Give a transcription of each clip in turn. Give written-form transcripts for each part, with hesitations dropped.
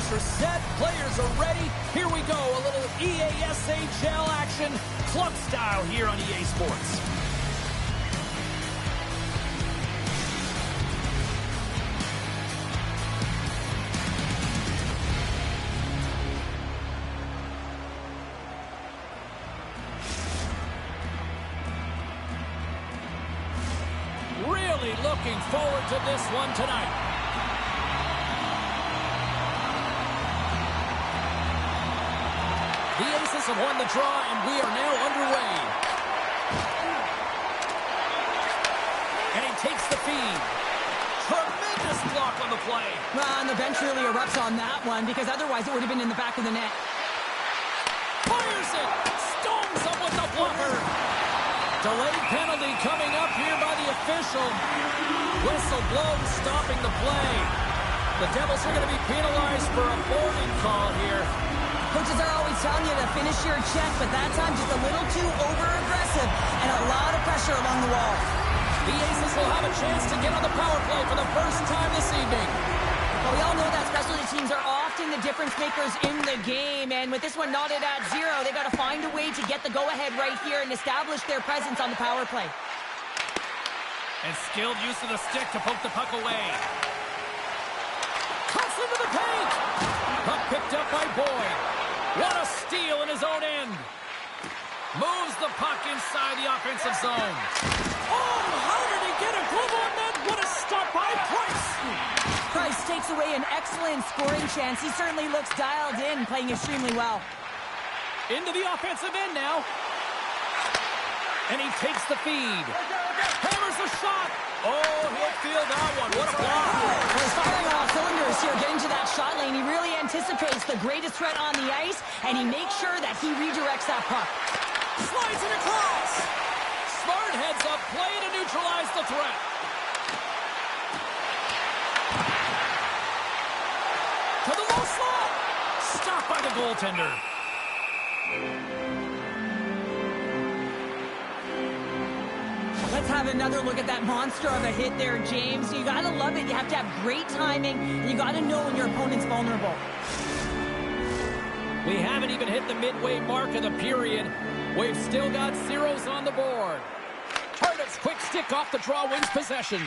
Mics are set. Players are ready. Here we go. A little EASHL action. Club style here on EA Sports. Really looking forward to this one tonight. The Aces have won the draw, and we are now underway. And he takes the feed. Tremendous block on the play. Well, and the bench really erupts on that one, because otherwise it would have been in the back of the net. Fires it. Stones up with the blocker. Delayed penalty coming up here by the official. Whistle blows, stopping the play. The Devils are going to be penalized for a boarding call here. Coaches are always telling you to finish your check, but that time just a little too over-aggressive and a lot of pressure along the wall. The Aces will have a chance to get on the power play for the first time this evening. Well, we all know that specialty teams are often the difference makers in the game, and with this one knotted at 0, they got to find a way to get the go-ahead right here and establish their presence on the power play. And skilled use of the stick to poke the puck away. Cuts into the paint. Puck picked up by Boyd. What a steal in his own end. Moves the puck inside the offensive zone. Oh, how did he get a glove on that? What a stop by Price. Price takes away an excellent scoring chance. He certainly looks dialed in, playing extremely well. Into the offensive end now. And he takes the feed. Hammers the shot. Oh, he'll feel that one. What a block. Well, he's firing off cylinders here, getting to that shot lane. He really anticipates the greatest threat on the ice, and he makes sure that he redirects that puck. Slides it across. Smart heads up play to neutralize the threat. To the low slot. Stopped by the goaltender. Let's have another look at that monster of a hit there, James. You got to love it. You have to have great timing, and you got to know when your opponent's vulnerable. We haven't even hit the midway mark of the period. We've still got zeros on the board. Tardif's quick stick off the draw wins possession.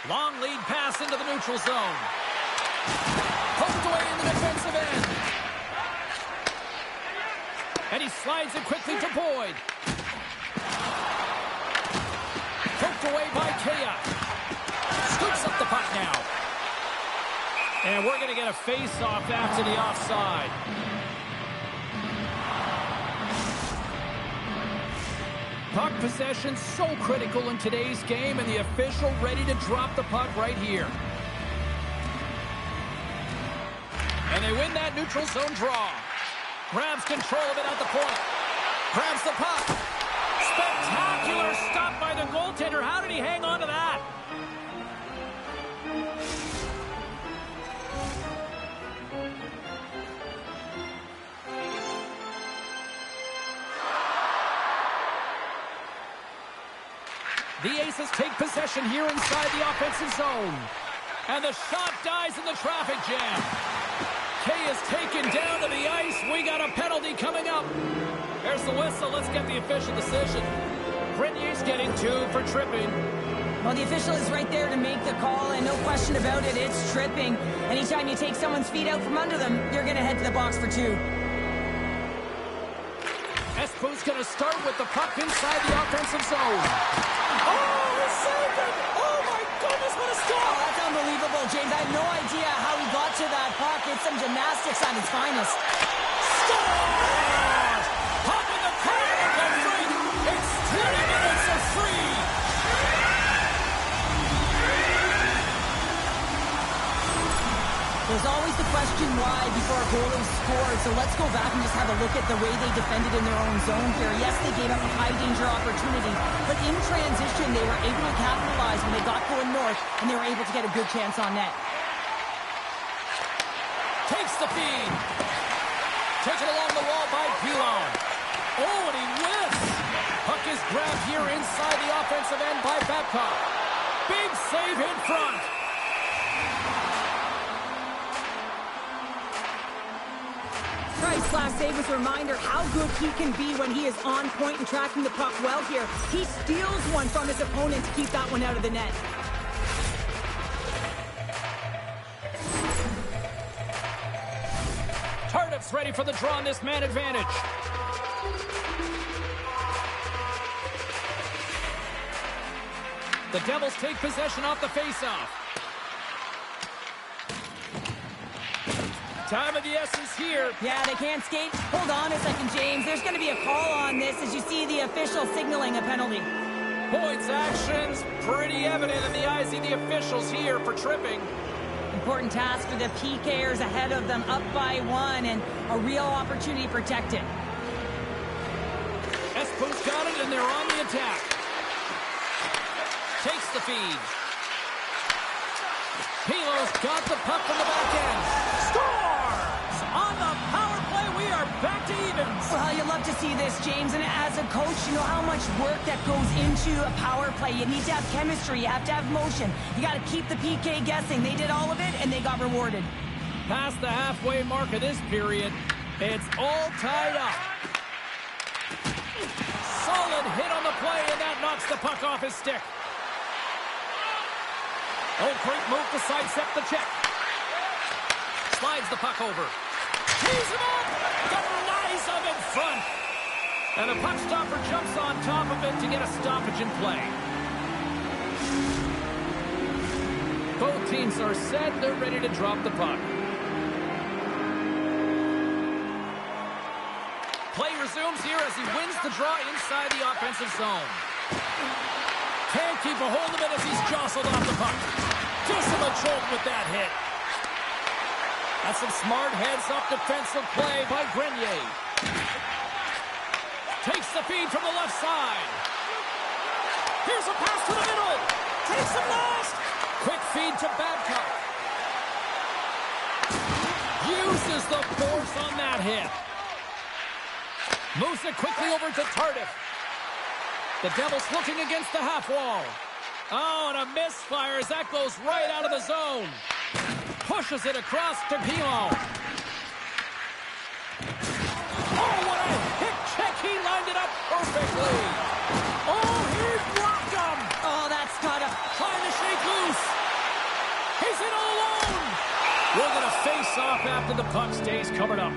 Long lead pass into the neutral zone. Poked away in the defensive end. And he slides it quickly to Boyd. Poked away by Kea. Scoops up the puck now. And we're going to get a face-off after the offside. Puck possession so critical in today's game, and the official ready to drop the puck right here. And they win that neutral zone draw. Grabs control of it at the point. Grabs the puck. Spectacular stop by the goaltender. How did he hang on to that? The Aces take possession here inside the offensive zone. And the shot dies in the traffic jam. Kay is taken down to the ice. We got a penalty coming up. There's the whistle. Let's get the official decision. Grenier's getting 2 for tripping. Well, the official is right there to make the call, and no question about it, it's tripping. Anytime you take someone's feet out from under them, you're going to head to the box for 2. Espo's going to start with the puck inside the offensive zone. Oh, he saved it! Oh, my goodness, what a stop! Oh, that's unbelievable, James. I have no idea how he got to that puck. It's some gymnastics at its finest. Stop! Pop in the corner of the free. It's 20 minutes of free. There's always the question why before a goal is scored, so let's go back and just have a look at the way they defended in their own zone here. Yes, they gave up a high-danger opportunity, but in transition, they were able to capitalize when they got going north, and they were able to get a good chance on net. Takes the feed. Taken along the wall by Pilon. Oh, and he whiffs. Puck is grabbed here inside the offensive end by Babcock. Big save in front. This last save was a reminder how good he can be when he is on point and tracking the puck well here. He steals one from his opponent to keep that one out of the net. Tardif's ready for the draw on this man advantage. The Devils take possession off the faceoff. Time of the essence here. Yeah, they can't skate. Hold on a second, James. There's going to be a call on this as you see the official signaling a penalty. Boyd's actions pretty evident in the eyes of the officials here for tripping. Important task for the PKers ahead of them, up by 1, and a real opportunity protected. Espo's got it, and they're on the attack. Takes the feed. Pilo's got the puck from the back end. Scores! On the power play, we are back to evens. Well, you love to see this, James, and as a coach, you know how much work that goes into a power play. You need to have chemistry, you have to have motion. You got to keep the PK guessing. They did all of it, and they got rewarded. Past the halfway mark of this period, it's all tied up. Solid hit on the play, and that knocks the puck off his stick. Oh, great move to sidestep the check. Slides the puck over. Tees him up! Denies him in front. And the puck stopper jumps on top of it to get a stoppage in play. Both teams are set. They're ready to drop the puck. Play resumes here as he wins the draw inside the offensive zone. Can't keep a hold of it as he's jostled off the puck. Gives him a jolt with that hit. That's some smart heads-up defensive play by Grenier. Takes the feed from the left side. Here's a pass to the middle. Takes him last. Quick feed to Babcock. Uses the force on that hit. Moves it quickly over to Tardif. The Devils looking against the half wall. Oh, and a misfire as that goes right out of the zone. Pushes it across to Pilon. Oh, what a hit check. He lined it up perfectly. Oh, he blocked him. Oh, that's got to... Trying to shake loose. He's in all alone. We're going to face off after the puck stays covered up.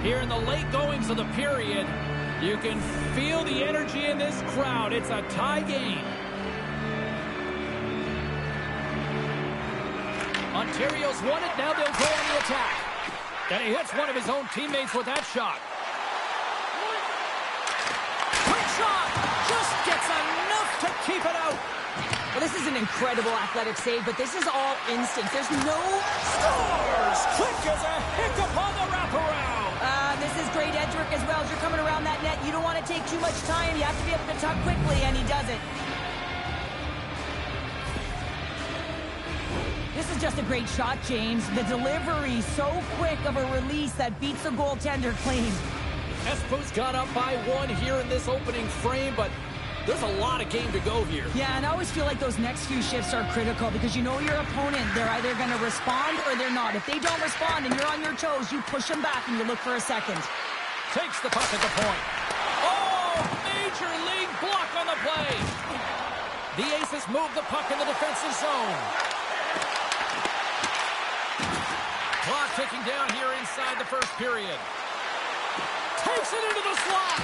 Here in the late goings of the period, you can feel the energy in this crowd. It's a tie game. Ontario's won it. Now they'll go on the attack. And he hits one of his own teammates with that shot. Quick shot! Just gets enough to keep it out. Well, this is an incredible athletic save, but this is all instinct. There's no... Scores! Quick as a hiccup on the wraparound. This is great edge work as well. As you're coming around that net, you don't want to take too much time. You have to be able to tuck quickly, and he does it. This is just a great shot, James. The delivery so quick of a release that beats the goaltender clean. Espo's got up by 1 here in this opening frame, but there's a lot of game to go here. Yeah, and I always feel like those next few shifts are critical because you know your opponent, they're either going to respond or they're not. If they don't respond and you're on your toes, you push them back and you look for a second. Takes the puck at the point. Oh, major league block on the play. The Aces move the puck in the defensive zone. Clock ticking down here inside the first period. Takes it into the slot.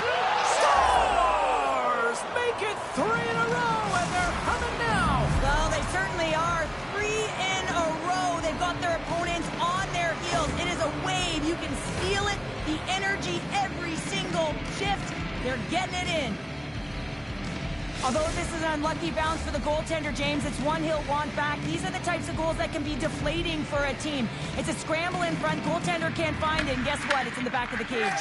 Scores! Make it 3 in a row, and they're coming now. Well, they certainly are. 3 in a row. They've got their opponents on their heels. It is a wave. You can feel it. The energy every single shift. They're getting it in. Although this is an unlucky bounce for the goaltender, James, it's one he'll want back. These are the types of goals that can be deflating for a team. It's a scramble in front. Goaltender can't find it, and guess what? It's in the back of the cage.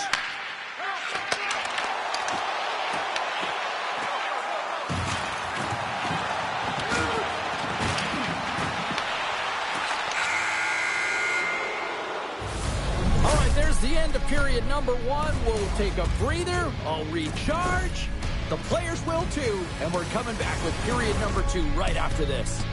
All right, there's the end of period number 1. We'll take a breather. I'll recharge. The players will too, and we're coming back with period number 2 right after this.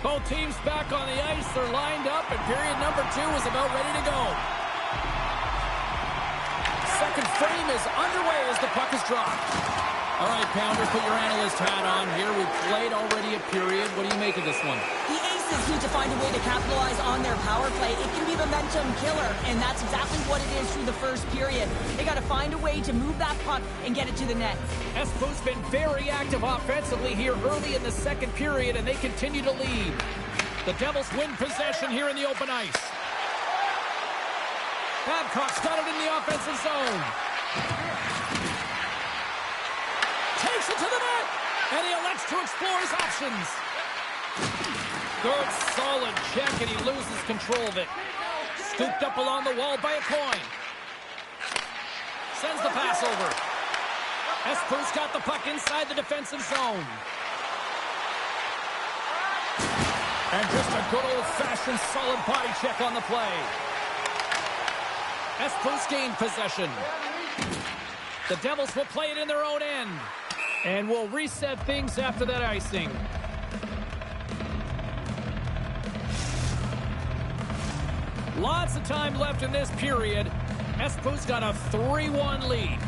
Both teams back on the ice. They're lined up, and period number 2 is about ready to go. Second frame is underway as the puck is dropped. All right, Pounder, put your analyst hat on here. We've played already a period. What do you make of this one? The Aces need to find a way to capitalize on their power play. It can be a momentum killer, and that's exactly what it is through the first period. They got to find a way to move that puck and get it to the net. Espo's been very active offensively here early in the second period, and they continue to lead. The Devils win possession here in the open ice. Babcock's got it in the offensive zone. Takes it to the net, and he elects to explore his options. Good, solid check, and he loses control of it. Scooped up along the wall by a coin. Sends the pass over. Espo's got the puck inside the defensive zone. And just a good old-fashioned solid body check on the play. Espo's gained possession. The Devils will play it in their own end. And we'll reset things after that icing. Lots of time left in this period. Espo's got a 3-1 lead.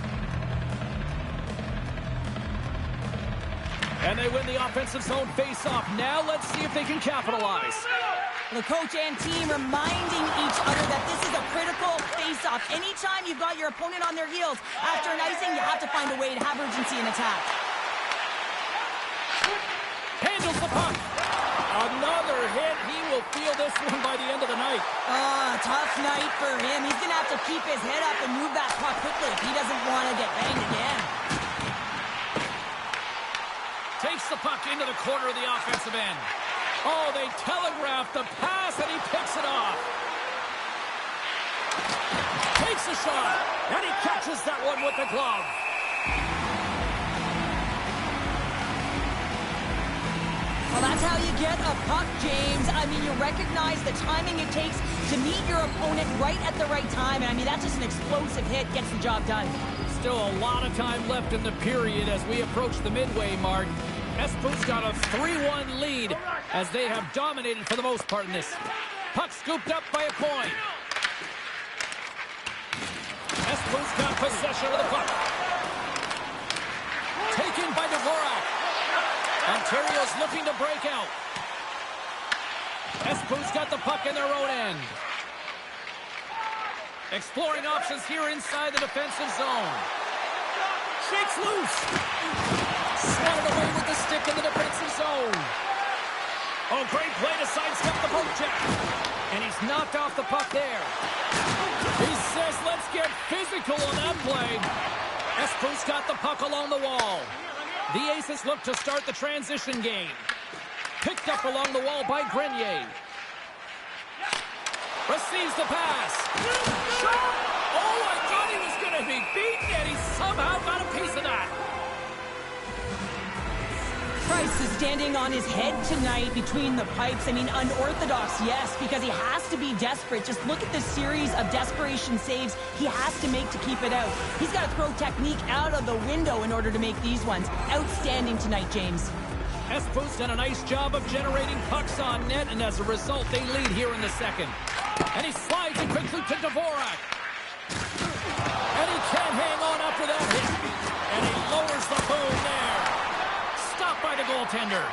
And they win the offensive zone face-off. Now let's see if they can capitalize. The coach and team reminding each other that this is a critical face-off. Anytime you've got your opponent on their heels after an icing, you have to find a way to have urgency in attack. Handles the puck. Another hit. He will feel this one by the end of the night. Tough night for him. He's going to have to keep his head up and move that puck quickly if he doesn't want to get banged again. Takes the puck into the corner of the offensive end. Oh, they telegraphed the pass, and he picks it off. Takes a shot, and he catches that one with the glove. Well, that's how you get a puck, James. I mean, you recognize the timing it takes to meet your opponent right at the right time. And I mean, that's just an explosive hit, gets the job done. Still a lot of time left in the period as we approach the midway mark. Espo's got a 3-1 lead as they have dominated for the most part in this. Puck scooped up by a coin. Espo's got possession of the puck. Taken by Dvorak. Ontario's looking to break out. Espo's got the puck in their own end. Exploring options here inside the defensive zone. Shakes loose. Swatted away with the stick in the defensive zone. Oh, great play to sidestep the poke check. And he's knocked off the puck there. He says, let's get physical on that play. Espo's got the puck along the wall. The Aces look to start the transition game. Picked up along the wall by Grenier. Receives the pass. Shot! Oh, I thought he was going to be beaten, and he somehow got a piece of that. Price is standing on his head tonight between the pipes. I mean, unorthodox, yes, because he has to be desperate. Just look at the series of desperation saves he has to make to keep it out. He's got to throw technique out of the window in order to make these ones. Outstanding tonight, James. Espos's done a nice job of generating pucks on net, and as a result, they lead here in the second. And he slides it quickly to Dvorak. And he can't hang on after that hit. And he lowers the boom there. Stopped by the goaltender.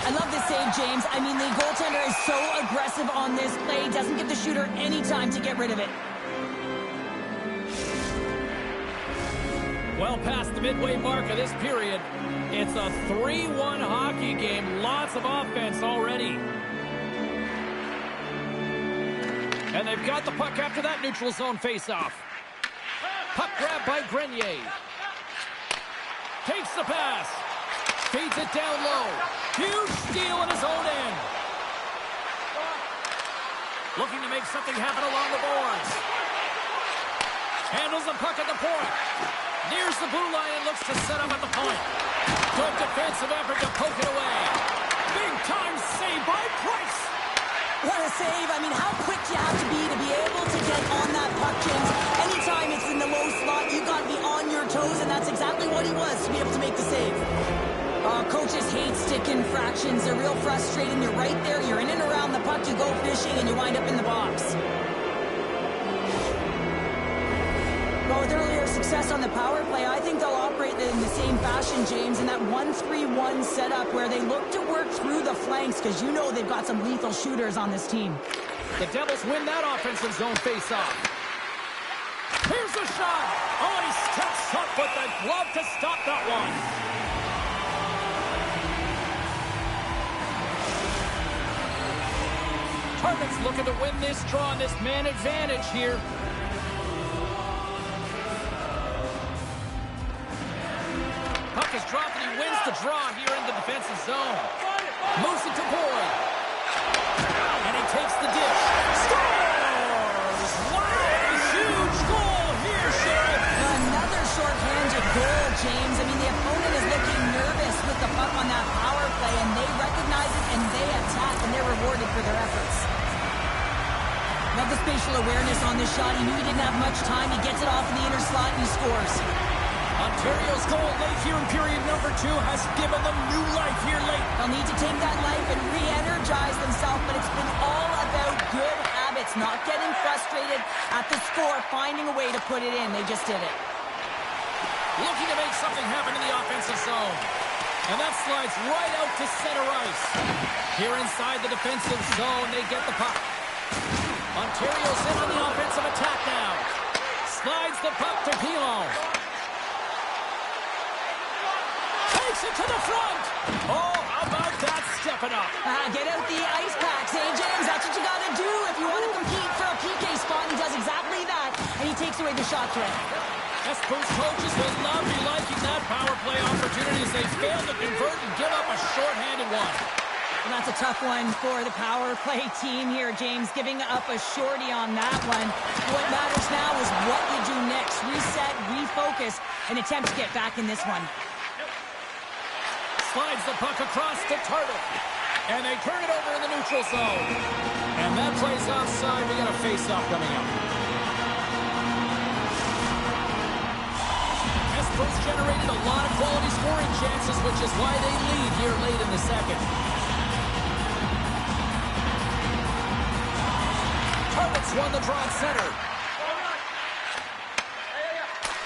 I love this save, James. I mean, the goaltender is so aggressive on this play. Doesn't give the shooter any time to get rid of it. Well past the midway mark of this period. It's a 3-1 hockey game. Lots of offense already. And they've got the puck after that neutral zone faceoff. Puck grab by Grenier. Takes the pass. Feeds it down low. Huge steal in his own end. Looking to make something happen along the boards. Handles the puck at the point. Nears the blue line and looks to set up at the point. Good defensive effort to poke it away. Big time save by Price. What a save. I mean, how quick you have to be able to get on that puck, James. Anytime it's in the low slot, you've got to be on your toes, and that's exactly what he was to be able to make the save. Coaches hate stick infractions. They're real frustrating. You're right there. You're in and around the puck. You go fishing, and you wind up in the box. Well, with earlier success on the power play, I think they'll operate in the same fashion, James, in that 1-3-1 setup where they look to work through the flanks because you know they've got some lethal shooters on this team. The Devils win that offensive zone faceoff. Here's the shot. Oh, he steps up with the glove to stop that one. Target's looking to win this draw on this man advantage here. Puck is dropped and he wins the draw here in the defensive zone. Moves it to Boyd. And he takes the dish. Scores! Wow! Huge goal here, Sheriff! Another short-handed goal, James. I mean, the opponent is looking nervous with the puck on that power play, and they recognize it, and they attack, and they're rewarded for their efforts. Love the spatial awareness on this shot. He knew he didn't have much time. He gets it off in the inner slot, and he scores. Ontario's goal late here in period number 2 has given them new life here late. They'll need to take that life and re-energize themselves, but it's been all about good habits, not getting frustrated at the score, finding a way to put it in. They just did it. Looking to make something happen in the offensive zone. And that slides right out to center ice. Here inside the defensive zone, they get the puck. Ontario's in on the offensive attack now. Slides the puck to Pilon. Takes it to the front. Oh, how about that stepping up? Get out the ice packs, eh, James? That's what you got to do if you want to compete for a PK spot. He does exactly that, and he takes away the shot threat. Espos's coaches will not be liking that power play opportunity as they fail to convert and give up a shorthanded one. And that's a tough one for the power play team here, James, giving up a shorty on that one. What matters now is what you do next. Reset, refocus, and attempt to get back in this one. Slides the puck across to Turtle. And they turn it over in the neutral zone. And that plays offside. We got a face-off coming up. Espos's generated a lot of quality scoring chances, which is why they lead here late in the second. Target's won the draw at center.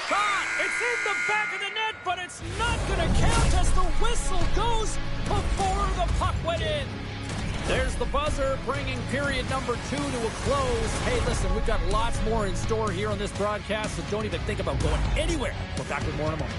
Shot! It's in the back of the net, but it's not going to count as the whistle goes before the puck went in. There's the buzzer, bringing period number 2 to a close. Hey, listen, we've got lots more in store here on this broadcast, so don't even think about going anywhere. We're back with more in a moment.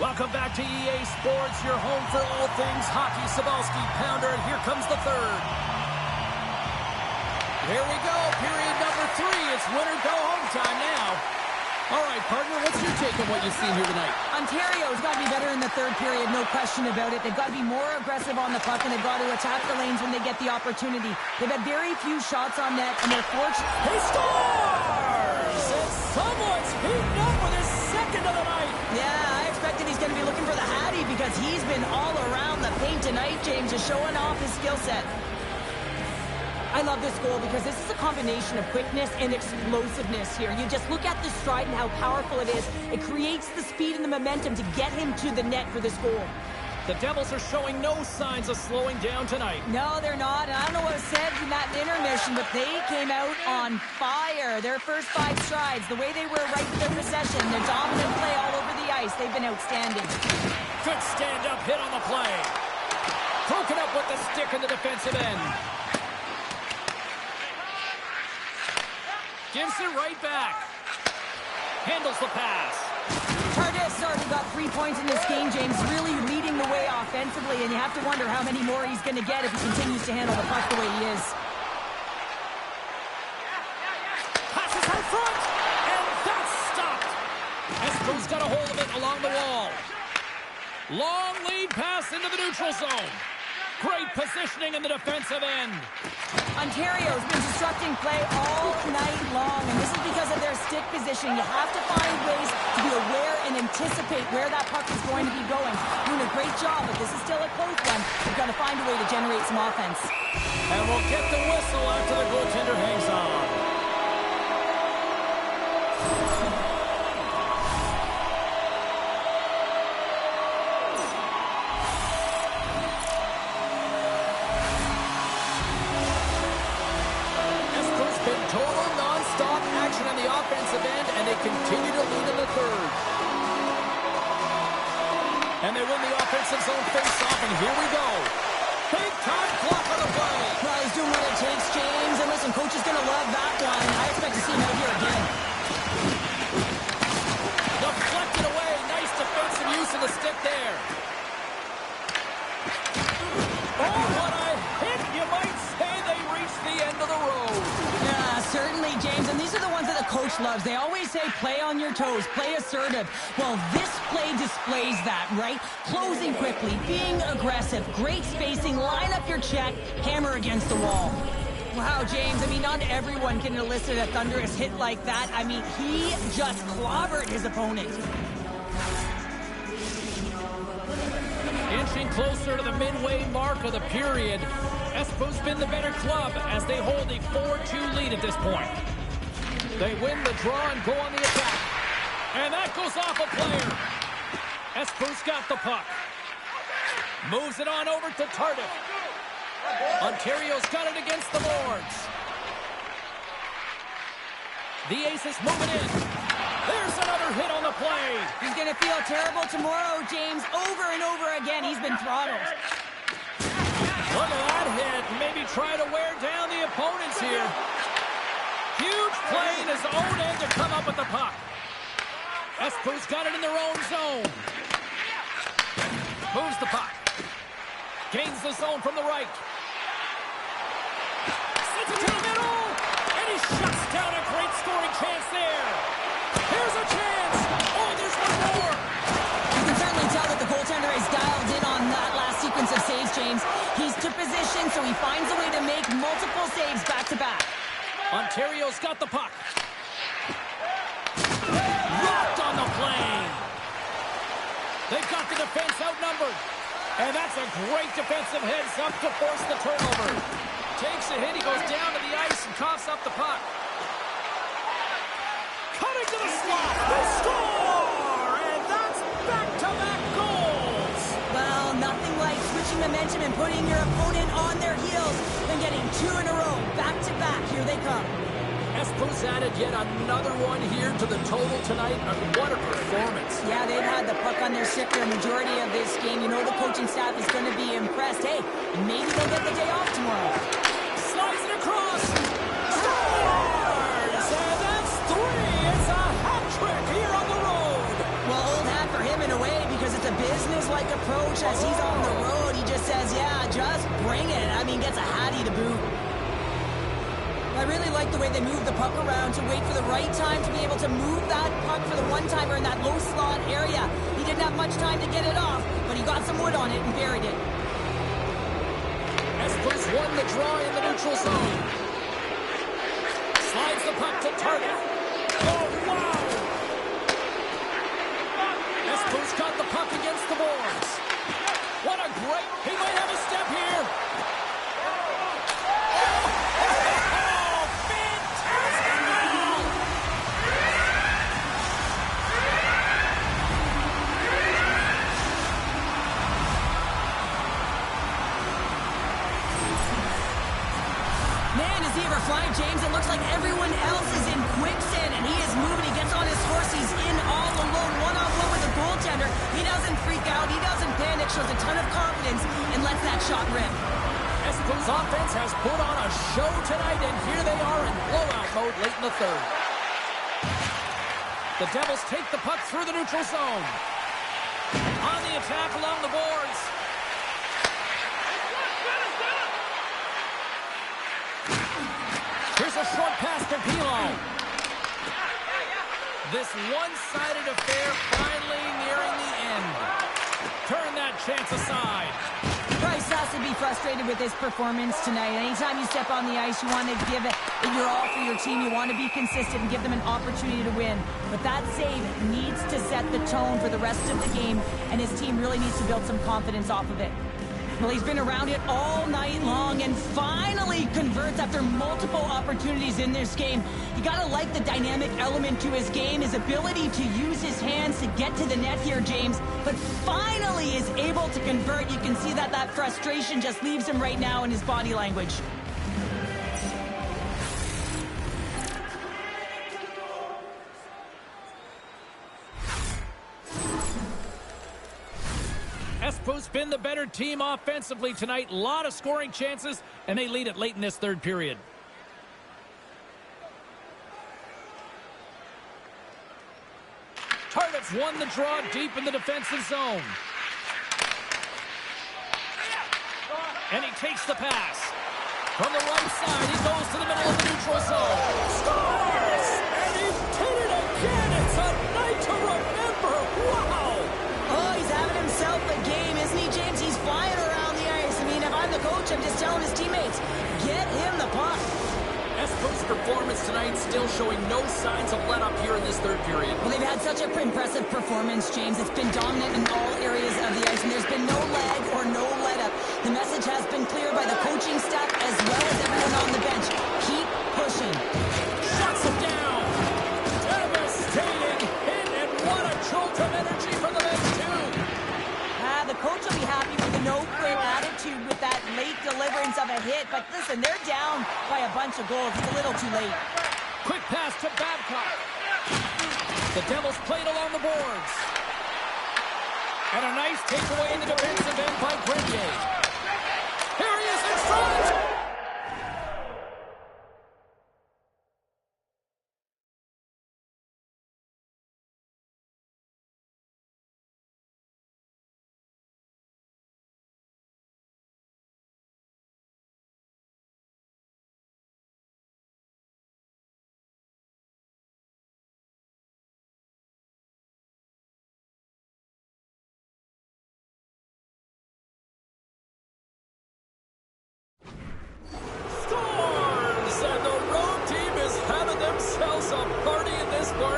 Welcome back to EA Sports, your home for all things hockey. Cybulski, Pounder, and here comes the third. Here we go, period number 3. It's win or go home time now. All right, partner, what's your take on what you've seen here tonight? Ontario's got to be better in the third period, no question about it. They've got to be more aggressive on the puck, and they've got to attack the lanes when they get the opportunity. They've had very few shots on net, and they're fortunate. He scores! And someone's heating up with his second of the night. Yeah, I expected he's going to be looking for the Hattie because he's been all around the paint tonight, James, just showing off his skill set. I love this goal because this is a combination of quickness and explosiveness here. You just look at the stride and how powerful it is. It creates the speed and the momentum to get him to the net for this goal. The Devils are showing no signs of slowing down tonight. No, they're not. And I don't know what was said in that intermission, but they came out on fire. Their first 5 strides, the way they were right with their possession, their dominant play all over the ice, they've been outstanding. Good stand-up hit on the play. Broken up with the stick in the defensive end. Gives it right back. Handles the pass. Tardif's already got 3 points in this game, James, really leading the way offensively, and you have to wonder how many more he's going to get if he continues to handle the puck the way he is. Passes out front, and that's stopped. Espo's got a hold of it along the wall. Long lead pass into the neutral zone. Great positioning in the defensive end. Ontario's been disrupting play all night long, and this is because of their stick position. You have to find ways to be aware and anticipate where that puck is going to be going. Doing a great job, but this is still a close one. You've got to find a way to generate some offense. And we'll get the whistle after the goaltender hangs on. Total non-stop action on the offensive end, and they continue to lead in the third. And they win the offensive zone face-off, and here we go. Big-time block on the play. Well, he's doing what it takes, James. And listen, coach is going to love that one. I expect to see him out here again. Deflected away. Nice defensive use of the stick there. Oh, what a hit. You might say they reached the end of the road. Yeah, certainly, James. And these are the ones that the coach loves. They always say, play on your toes, play assertive. Well, this play displays that, right? Closing quickly, being aggressive, great spacing, line up your check, hammer against the wall. Wow, James, I mean, not everyone can elicit a thunderous hit like that. I mean, he just clobbered his opponent. Inching closer to the midway mark of the period. Espo's been the better club as they hold a 4-2 lead at this point. They win the draw and go on the attack. And that goes off a player. Espo's got the puck. Moves it on over to Tardif. Ontario's got it against the boards. The Aces moving in. There's another hit on the play. He's going to feel terrible tomorrow, James. Over and over again, he's been throttled. Look at that hit. Maybe try to wear down the opponents here. Huge play in his own end to come up with the puck. Espo's got it in their own zone. Moves the puck. Gains the zone from the right. Sends it to the middle. And he shuts down a great scoring chance there. Here's a chance. Oh, there's one more. You can certainly tell that the goaltender is dialed in on that last sequence of saves, James. He's to position, so he finds a way to make multiple saves back-to-back. Ontario's got the puck. Rocked on the plane. They've got the defense outnumbered. And that's a great defensive heads-up to force the turnover. Takes a hit, he goes down to the ice and coughs up the puck. Cutting to the slot. They score! And that's back-to-back goals. Well, nothing like switching momentum and putting your opponent on their heels and getting 2 in a row. Back-to-back, here they come. Espo's added yet another one here to the total tonight. What a performance. Yeah, they've had the puck on their stick for a majority of this game. You know the coaching staff is going to be impressed. Hey, maybe they'll get the day off tomorrow. Slides it across. Scores! And that's 3. It's a hat trick here on the road. Well, old hat for him in a way because it's a approach as he's on the road. He just says, yeah, just bring it. I mean, gets a hattie to boot. I really like the way they move the puck around to wait for the right time to be able to move that puck for the one-timer in that low slot area. He didn't have much time to get it off, but he got some wood on it and buried it. Espers won the draw in the neutral zone. Slides the puck to Target. Oh, wow! Espers got the puck against the boards. What a great... He might have a step here. Oh, fantastic goal! Man, is he ever flying, James? It looks like everyone else is in quicksand, and he is moving. He gets on his horse. He's in all alone, one-on-one with the goaltender. He doesn't freak out. He doesn't panic. Shows a ton of confidence and lets that shot rip. Espers offense has put on a show tonight, and here they are in blowout mode late in the third. The Devils take the puck through the neutral zone. On the attack along the boards. Here's a short pass to Pilo. This one-sided affair finally nearing the end. Turn that chance aside. Price has to be frustrated with his performance tonight. Anytime you step on the ice, you want to give it your all for your team. You want to be consistent and give them an opportunity to win. But that save needs to set the tone for the rest of the game, and his team really needs to build some confidence off of it. Well, he's been around it all night long and finally converts after multiple opportunities in this game. You gotta like the dynamic element to his game, his ability to use his hands to get to the net here, James, but finally is able to convert. You can see that that frustration just leaves him right now in his body language. Espers been the better team offensively tonight. A lot of scoring chances, and they lead it late in this third period. Tardif's won the draw deep in the defensive zone. And he takes the pass. From the right side, he goes to the middle of the neutral zone. Scores! And he did it again! It's a night to remember! Wow! Oh, he's having himself a game, isn't he, James? He's flying around the ice. I mean, if I'm the coach, I'm just telling his teammates, get him the puck. Espers' performance tonight still showing no signs of let-up here in this third period. Well, they've had such an impressive performance, James. It's been dominant in all areas of the ice, and there's been no lag or no let-up. The message has been clear by the coaching staff as well as everyone on the bench. Keep pushing. Shuts him down. Devastating hit, and what a jolt of energy from the bench, too. The coach will be happy with a no-quit attitude with that late deliverance of a hit. But listen, they're down by a bunch of goals. It's a little too late. Quick pass to Babcock. The Devils played along the boards. And a nice takeaway in the defensive end by Grenier. Here he is in front!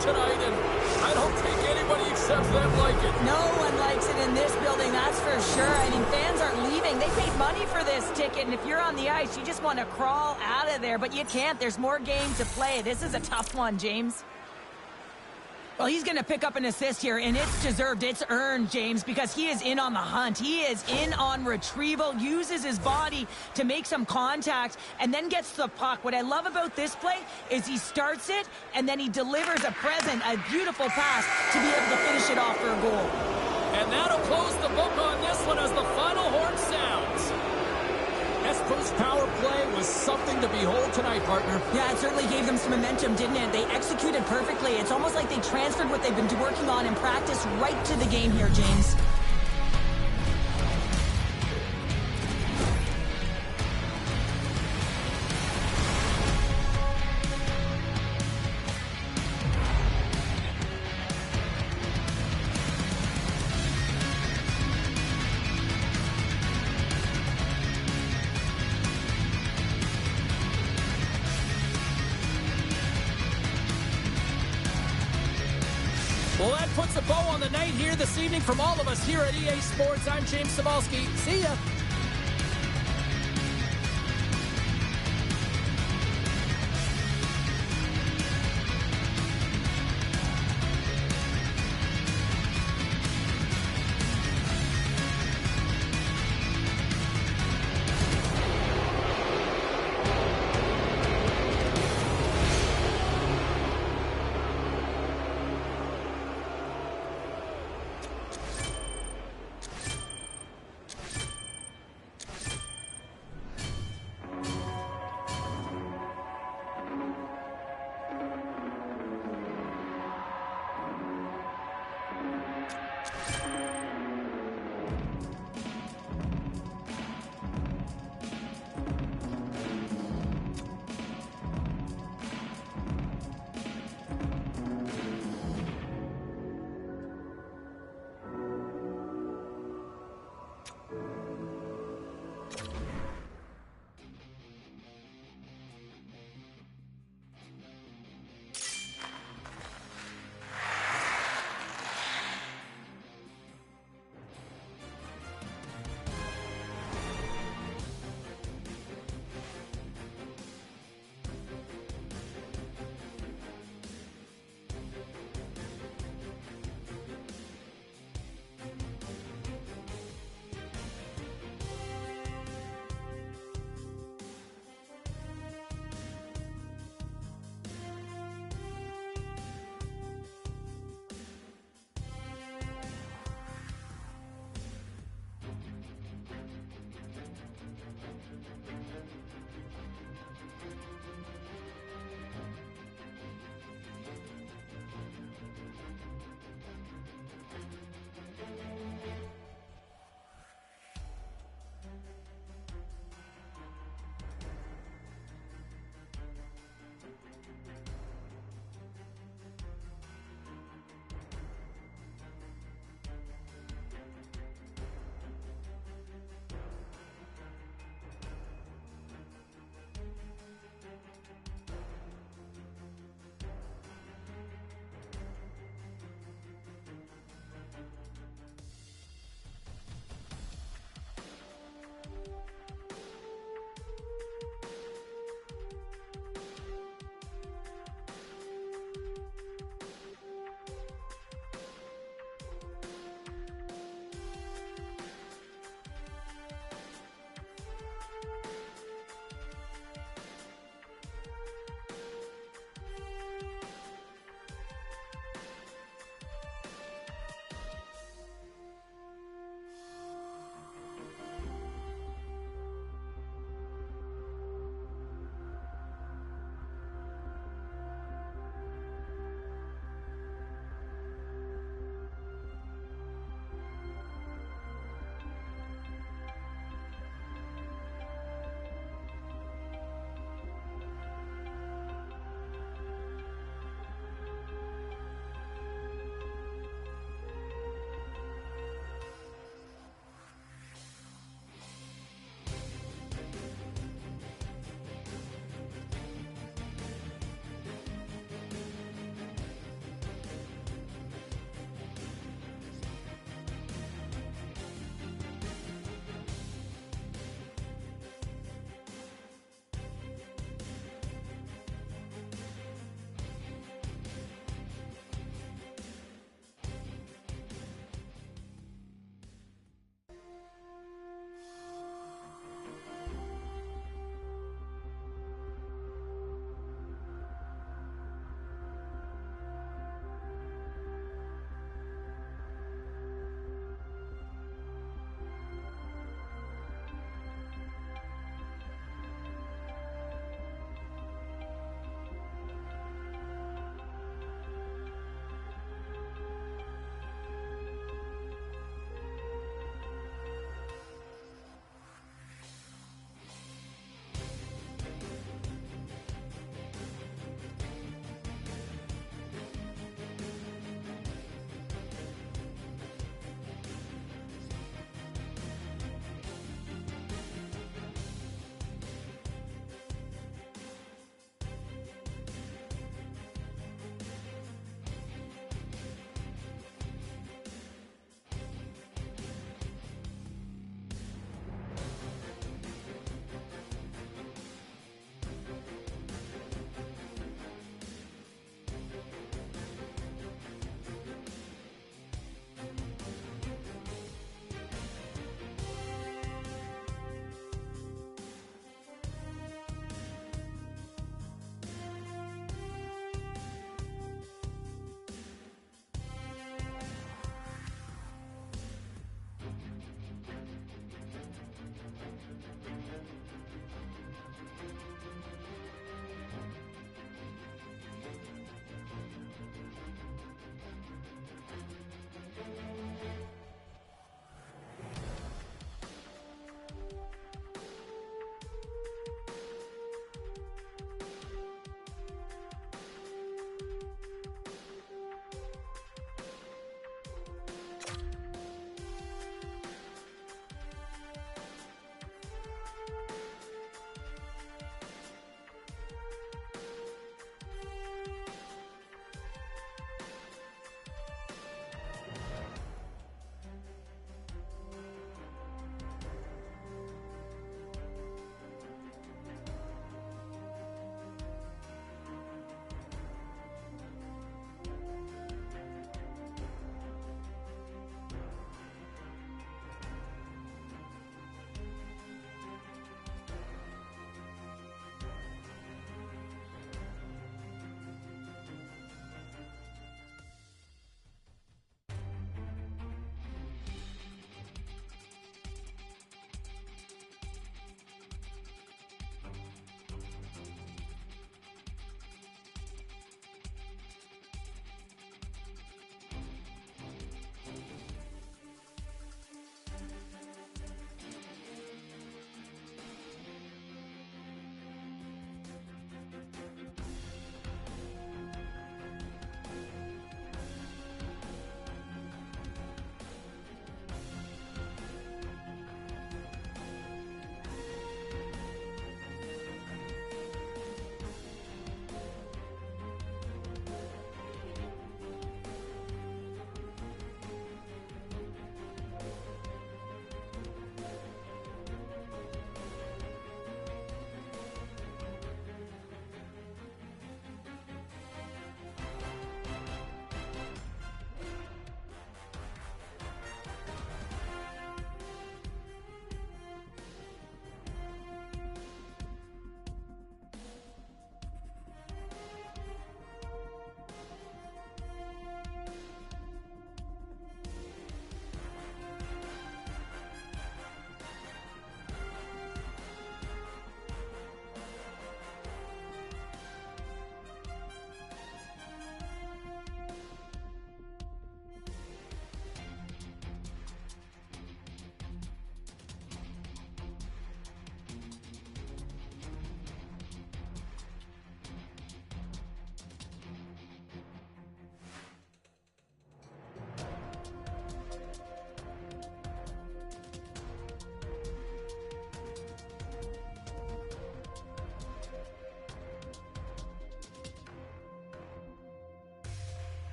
Tonight, and I don't think anybody except them like it. No one likes it in this building, that's for sure. I mean, fans aren't leaving. They paid money for this ticket, and if you're on the ice, you just want to crawl out of there, but you can't. There's more game to play. This is a tough one, James. Well, he's going to pick up an assist here, and it's deserved. It's earned, James, because he is in on the hunt. He is in on retrieval, uses his body to make some contact, and then gets the puck. What I love about this play is he starts it, and then he delivers a present, a beautiful pass to be able to finish it off for a goal. And that'll close the book on this one as the final horn sounds. Espers' power play was something to behold tonight, partner. Yeah, it certainly gave them some momentum, didn't it? They executed perfectly. It's almost like they transferred what they've been working on in practice right to the game here, James. Well, that puts a bow on the night here this evening from all of us here at EA Sports. I'm James Cybulski. See ya.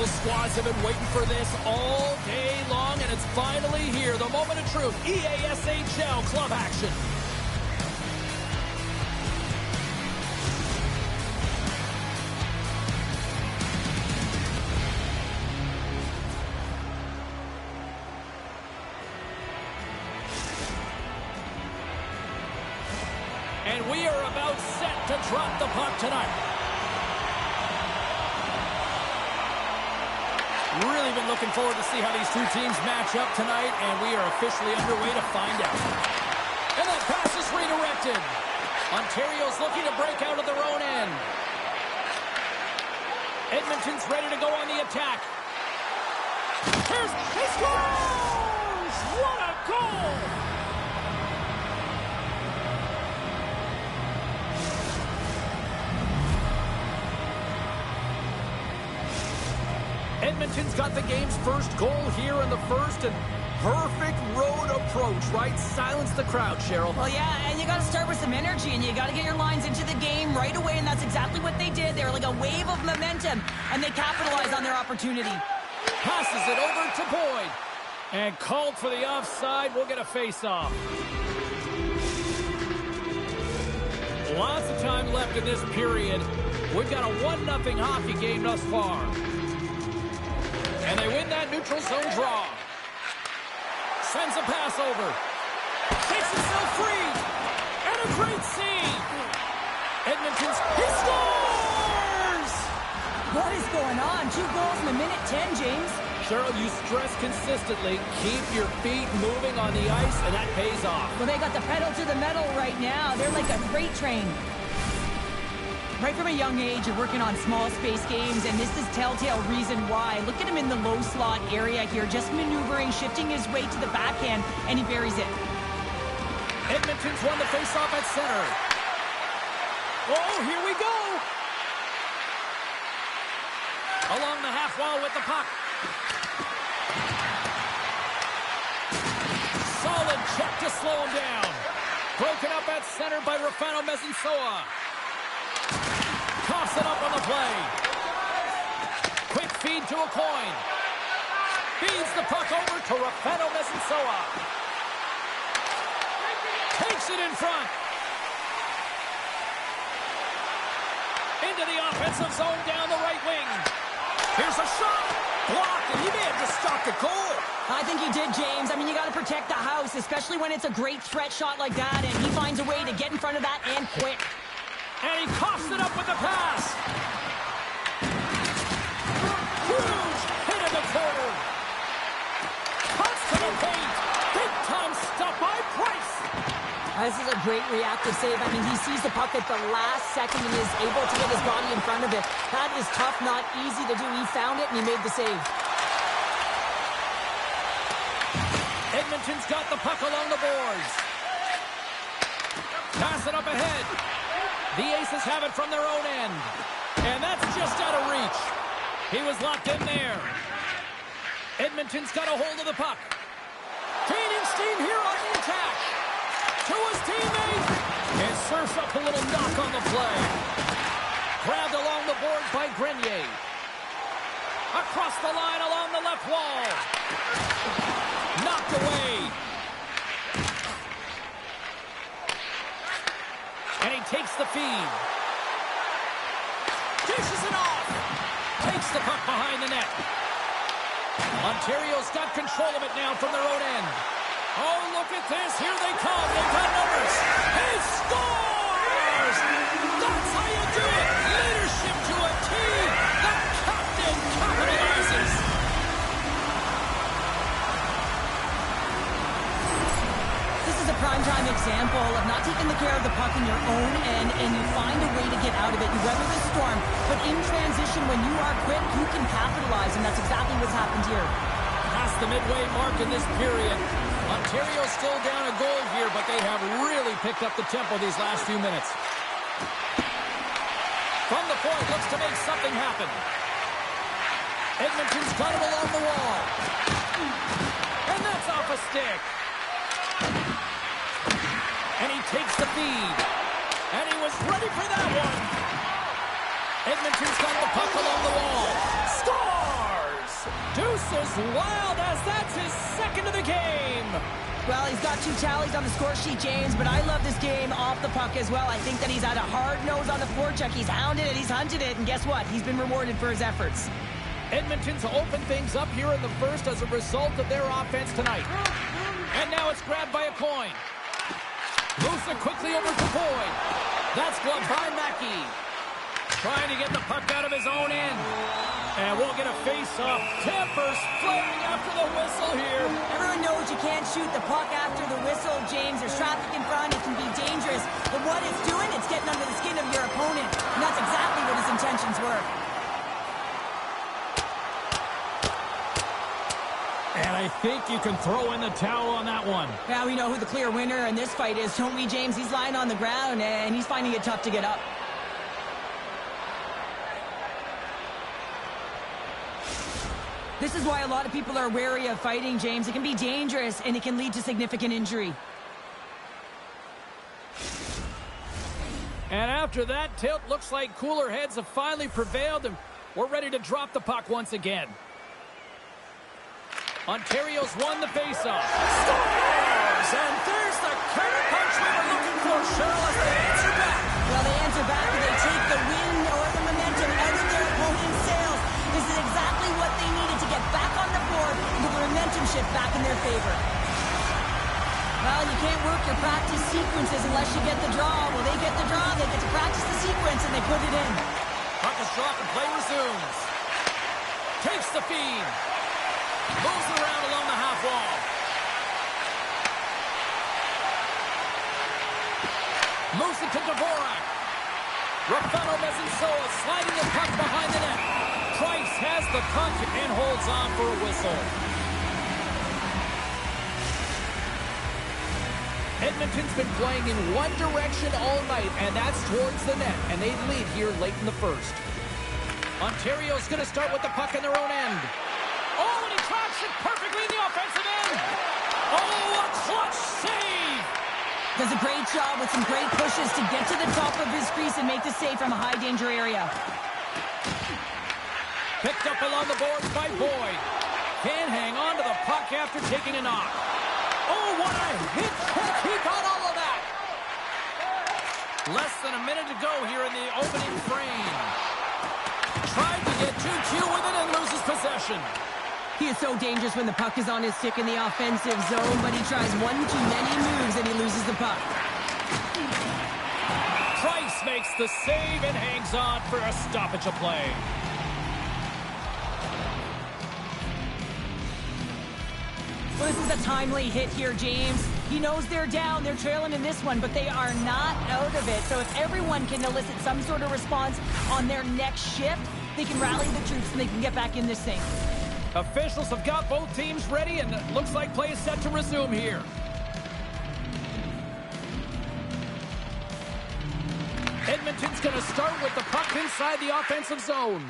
Both squads have been waiting for this all day long, and it's finally here. The moment of truth. EASHL club action. And we are about set to drop the puck tonight. Really been looking forward to see how these two teams match up tonight, and we are officially underway to find out. And that pass is redirected. Ontario's looking to break out of their own end. Edmonton's ready to go on the attack. He scores! What a goal! Edmonton's got the game's first goal here in the first, and perfect road approach, right? Silence the crowd, Cheryl. Well, yeah, and you got to start with some energy, and you got to get your lines into the game right away, and that's exactly what they did. They were like a wave of momentum, and they capitalized on their opportunity. Passes it over to Boyd. And called for the offside. We'll get a face-off. Lots of time left in this period. We've got a 1-0 hockey game thus far. And they win that neutral zone draw. Sends a pass over. Takes himself free. And a great save. Edmonton's... He scores! What is going on? 2 goals in a minute 10, James. Cheryl, you stress consistently. Keep your feet moving on the ice, and that pays off. Well, they got the pedal to the metal right now. They're like a freight train. Right from a young age, you're working on small space games, and this is telltale reason why. Look at him in the low slot area here, just maneuvering, shifting his way to the backhand, and he buries it. Edmonton's won the faceoff at center. Oh, here we go! Along the half wall with the puck. Solid check to slow him down. Broken up at center by Rafano Mezansoa. Coughs it up on the play. Quick feed to a coin. Feeds the puck over to Rafano Mezansoa. Takes it in front. Into the offensive zone down the right wing. Here's a shot. Blocked, and he may have just stopped a goal. I think he did, James. I mean, you got to protect the house, especially when it's a great threat shot like that, and he finds a way to get in front of that and quick. And he coughs it up with the pass. Huge hit in the corner. Cuts to the paint. Big time stop by Price. This is a great reactive save. I mean, he sees the puck at the last second and is able to get his body in front of it. That is tough, not easy to do. He found it and he made the save. Edmonton's got the puck along the boards. Pass it up ahead. The Aces have it from their own end. And that's just out of reach. He was locked in there. Edmonton's got a hold of the puck. Gaining steam here on the attack. To his teammate. And surfs up a little knock on the play. Grabbed along the boards by Grenier. Across the line along the left wall. Knocked away. And he takes the feed. Dishes it off. Takes the puck behind the net. Ontario's got control of it now from their own end. Oh, look at this. Here they come. They've got numbers. He scores! That's how you do it. Leadership to a team. The captain capitalizes. This is a primetime example of not taking the care of the puck in your own end, and you find a way to get out of it. You weather the storm, but in transition, when you are quick, you can capitalize, and that's exactly what's happened here. Past the midway mark in this period. Ontario's still down a goal here, but they have really picked up the tempo these last few minutes. From the point, looks to make something happen. Edmonton's got it along the wall. And that's off a stick. And he takes the feed. And he was ready for that one. Edmonton's got the puck along the wall. Score! as wild as that's his second of the game. Well, he's got 2 tallies on the score sheet, James, but I love this game off the puck as well. I think that he's had a hard nose on the forecheck. He's hounded it, he's hunted it, and guess what? He's been rewarded for his efforts. Edmonton's opened things up here in the first as a result of their offense tonight. And now it's grabbed by a coin. Moves it quickly over to Boyd. That's gloved by Mackey. Trying to get the puck out of his own end. And we'll get a face-off. Tampa's flaring after the whistle here. Everyone knows you can't shoot the puck after the whistle, James. There's traffic in front. It can be dangerous. But what it's doing, it's getting under the skin of your opponent. And that's exactly what his intentions were. And I think you can throw in the towel on that one. Now we know who the clear winner in this fight is, don't we, James? He's lying on the ground, and he's finding it tough to get up. This is why a lot of people are wary of fighting, James. It can be dangerous, and it can lead to significant injury. And after that tilt, looks like cooler heads have finally prevailed, and we're ready to drop the puck once again. Ontario's won the faceoff. Scores! And there's the counterpunch we were looking for, Cheryl, as they answer back. Well, they answer back and they take the wind or the momentum out of their opponent's sails. This is exactly what they needed to get back on the board and get the momentum shift back in their favor. Well, you can't work your practice sequences unless you get the draw. Well, they get the draw, they get to practice the sequence, and they put it in. Puck is dropped and play resumes. Takes the feed. Moves around along the half wall. Moves it to Dvorak. Rafael Mezensoa sliding the puck behind the net. Price has the puck and holds on for a whistle. Edmonton's been playing in one direction all night, and that's towards the net, and they lead here late in the first. Ontario's going to start with the puck in their own end. Oh, and he drops it perfectly in the offensive end. Oh, a clutch save. Does a great job with some great pushes to get to the top of his crease and make the save from a high-danger area. Picked up along the boards by Boyd. Can't hang on to the puck after taking a knock. Oh, what a hit check. He got all of that. Less than a minute to go here in the opening frame. Tried to get too cute with it and loses possession. He is so dangerous when the puck is on his stick in the offensive zone, but he tries one too many moves and he loses the puck. Price makes the save and hangs on for a stoppage of play. Well, this is a timely hit here, James. He knows they're down, they're trailing in this one, but they are not out of it. So if everyone can elicit some sort of response on their next shift, they can rally the troops and they can get back in this thing. Officials have got both teams ready, and it looks like play is set to resume here. Edmonton's going to start with the puck inside the offensive zone.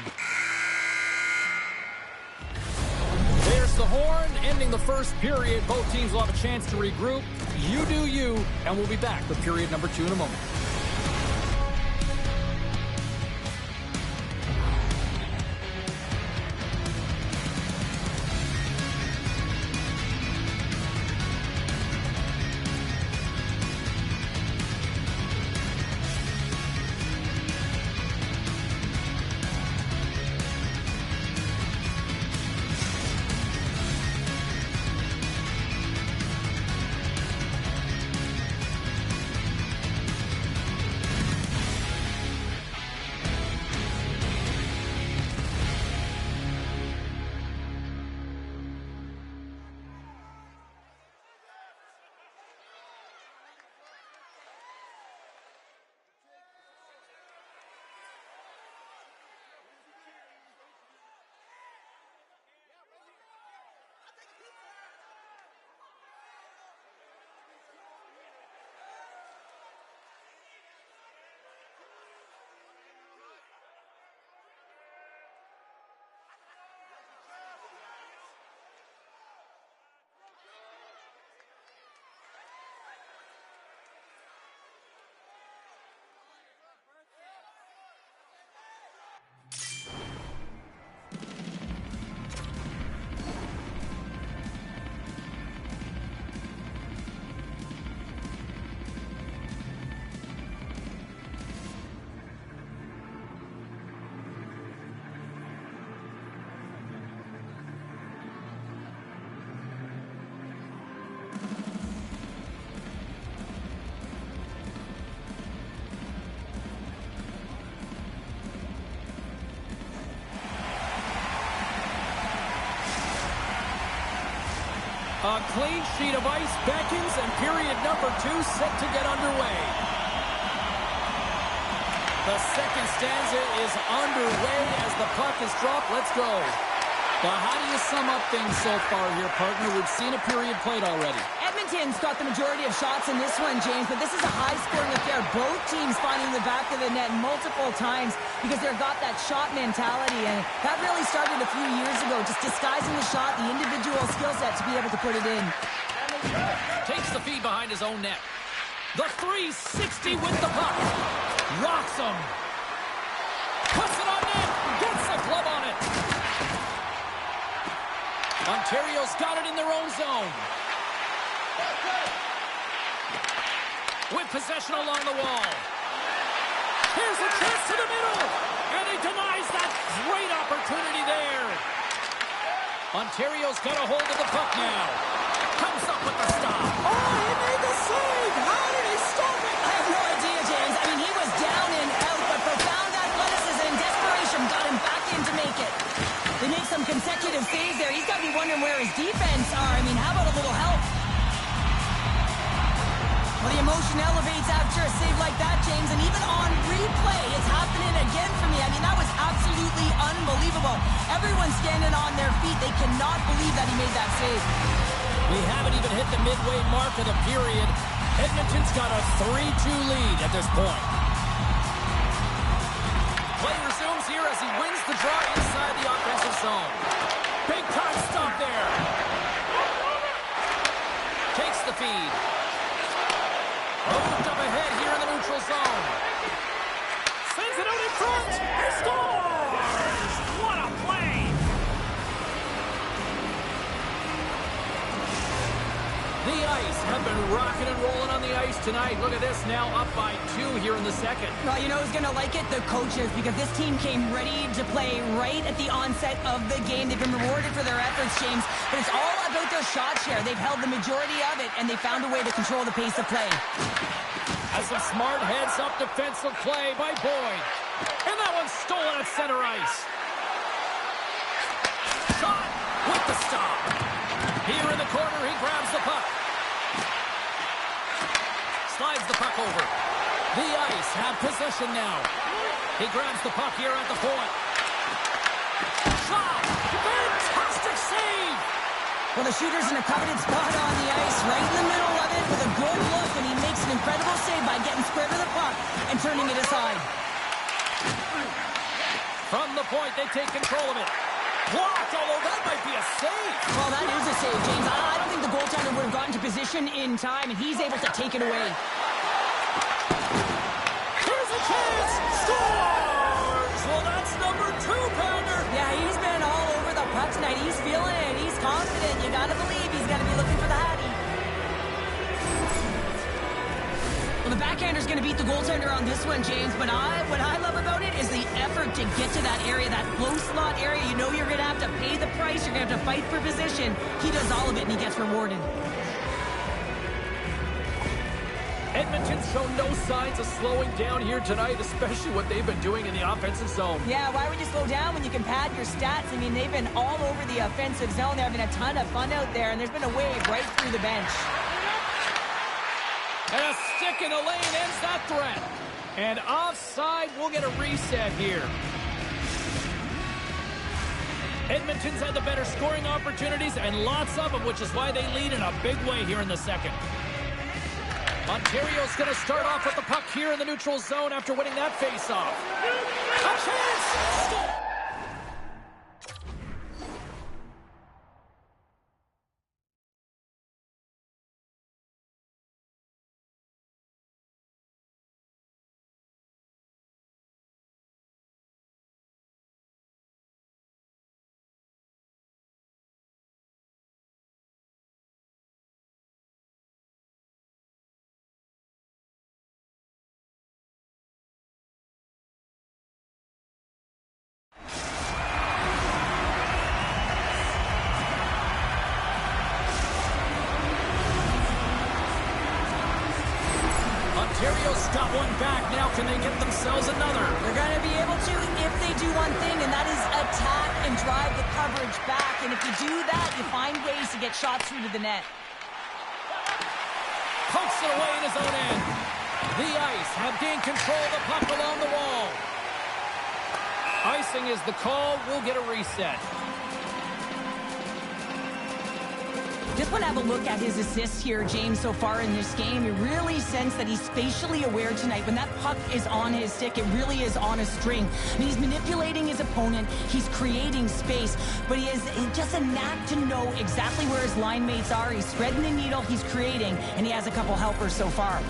There's the horn, ending the first period. Both teams will have a chance to regroup. You do you, and we'll be back with period number 2 in a moment. A clean sheet of ice beckons, and period number 2 set to get underway. The second stanza is underway as the puck is dropped. Let's go. Well, how do you sum up things so far here, partner? We've seen a period played already. Edmonton's got the majority of shots in this one, James, but this is a high-scoring affair. Both teams finding the back of the net multiple times because they've got that shot mentality, and that really started a few years ago, just disguising the shot, the individual skill set to be able to put it in. Takes the feed behind his own net. The 360 with the puck. Rocks him. Puts it on net. Gets the glove on it. Ontario's got it in their own zone. With possession along the wall. Here's a chance to the middle. And he denies that great opportunity there. Ontario's got a hold of the puck now. Comes up with the stop. Oh, he made the save. How did he stop it? I have no idea, James. I mean, he was down and out, but profound athleticism and desperation got him back in to make it. They make some consecutive saves there. He's got to be wondering where his defense are. I mean, how about a little help? Well, the emotion elevates after a save like that, James, and even on replay, it's happening again for me. I mean, that was absolutely unbelievable. Everyone's standing on their feet. They cannot believe that he made that save. We haven't even hit the midway mark of the period. Edmonton's got a 3-2 lead at this point. Play resumes here as he wins the draw inside the offensive zone. Big time stop there. Takes the feed. Moved up ahead here in the neutral zone. Sends it out in front. He scores! What a play! The Ice have been rocking and rolling on the ice tonight. Look at this now, up by 2 here in the second. Well, you know who's going to like it? The coaches, because this team came ready to play right at the onset of the game. They've been rewarded for their efforts, James, but it's all about their shot share. They've held the majority of it, and they found a way to control the pace of play. As some smart heads-up defensive play by Boyd. And that one's stolen at center ice. Shot with the stop. Here in the corner, he grabs the puck. Slides the puck over. The Ice have possession now. He grabs the puck here at the point. Shot! Fantastic save! Well, the shooter's in a coveted spot on the ice, right in the middle of it with a good look, and he makes an incredible save by getting square to the puck and turning it aside. From the point, they take control of it. Blocked, although that might be a save. Well, that is a save, James. I don't think the goaltender would have gotten to position in time, and he's able to take it away. Here's a chance. Scores! Well, that's number 2, Pounder. Yeah, he's been all over the puck tonight. He's feeling it. He's confident. You got to believe he's going to be looking for the Hattie. Well, the backhander's going to beat the goaltender on this one, James, but what I love about it is the effort to get to that area, that close slot area. You know you're going to have to pay the price. You're going to have to fight for position. He does all of it, and he gets rewarded. Edmonton's shown no signs of slowing down here tonight, especially what they've been doing in the offensive zone. Yeah, why would you slow down when you can pad your stats? I mean, they've been all over the offensive zone. They're having a ton of fun out there, and there's been a wave right through the bench. And a stick in the lane ends that threat. And offside, we'll get a reset here. Edmonton's had the better scoring opportunities, and lots of them, which is why they lead in a big way here in the second. Ontario's going to start off with the puck here in the neutral zone after winning that faceoff. A chance! Ontario's got one back. Now can they get themselves another? They're going to be able to if they do one thing, and that is attack and drive the coverage back, and if you do that, you find ways to get shots through to the net. Pokes it away in his own end. The Ice have gained control of the puck along the wall. Icing is the call. We'll get a reset. Just want to have a look at his assists here, James, so far in this game. You really sense that he's spatially aware tonight. When that puck is on his stick, it really is on a string. I mean, he's manipulating his opponent. He's creating space. But he has just a knack to know exactly where his line mates are. He's spreading the needle. He's creating. And he has a couple helpers so far.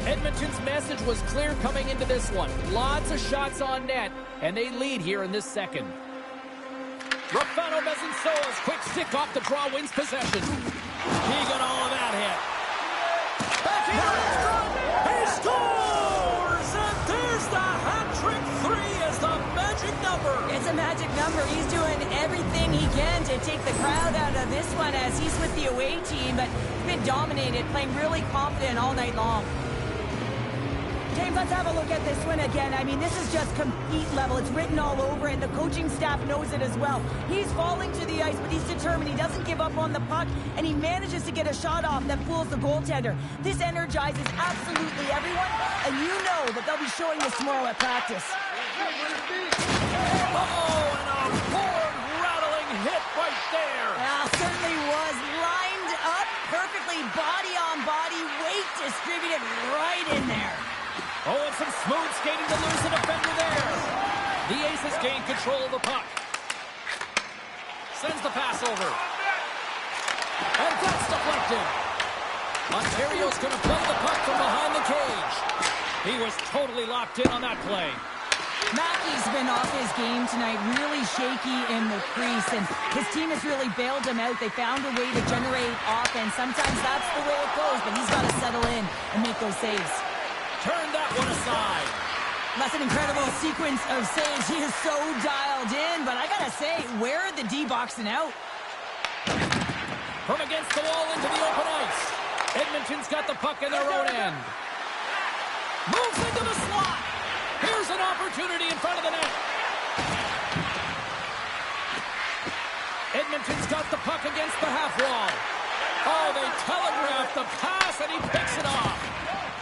Edmonton's message was clear coming into this one. Lots of shots on net. And they lead here in this second. Rafano Mezansoa's quick stick off the draw wins possession. He got all of that hit. Back here in front. He scores! And there's the hat-trick. 3 is the magic number. It's a magic number. He's doing everything he can to take the crowd out of this one as he's with the away team, but he's been dominated, playing really confident all night long. James, let's have a look at this one again. I mean, this is just compete level. It's written all over it. The coaching staff knows it as well. He's falling to the ice, but he's determined. He doesn't give up on the puck, and he manages to get a shot off that fools the goaltender. This energizes absolutely everyone, and you know that they'll be showing this tomorrow at practice. Oh, and a board-rattling hit right there. Certainly was lined up perfectly, body on body, weight distributed right in there. Oh, and some smooth skating to lose the defender there. The Aces gain control of the puck. Sends the pass over. And that's deflected. Ontario's going to play the puck from behind the cage. He was totally locked in on that play. Mackey's been off his game tonight, really shaky in the crease, and his team has really bailed him out. They found a way to generate offense. Sometimes that's the way it goes, but he's got to settle in and make those saves. Turn that one aside. That's an incredible sequence of saves. He is so dialed in, but I gotta say, where are the D boxing out? From against the wall into the open ice. Edmonton's got the puck in their own end. Moves into the slot. Here's an opportunity in front of the net. Edmonton's got the puck against the half wall. Oh, they telegraph the pass, and he picks it off.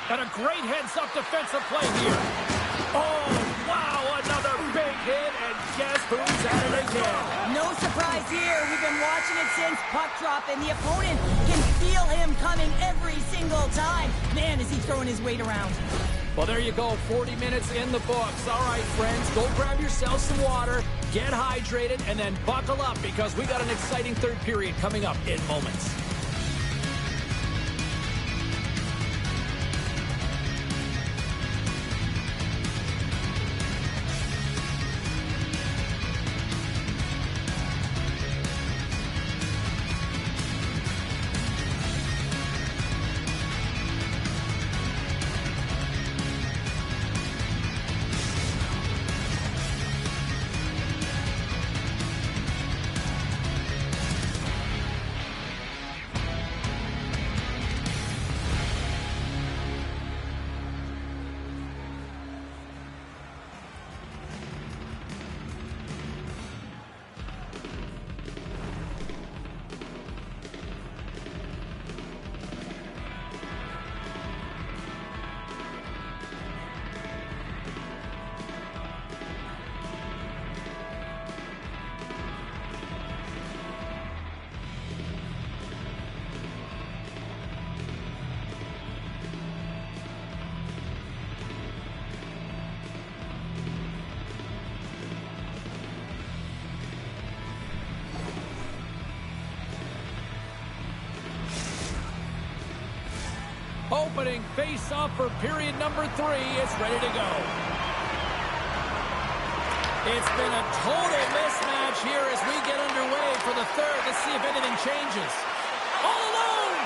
And a great heads-up defensive play here. Oh, wow, another big hit, and guess who's at it again? No surprise here. We've been watching it since puck drop, and the opponent can feel him coming every single time. Man, is he throwing his weight around. Well, there you go, 40 minutes in the books. All right, friends, go grab yourself some water, get hydrated, and then buckle up because we got an exciting third period coming up in moments. Opening face-off for period number 3 is ready to go. It's been a total mismatch here as we get underway for the third. Let's see if anything changes. All alone!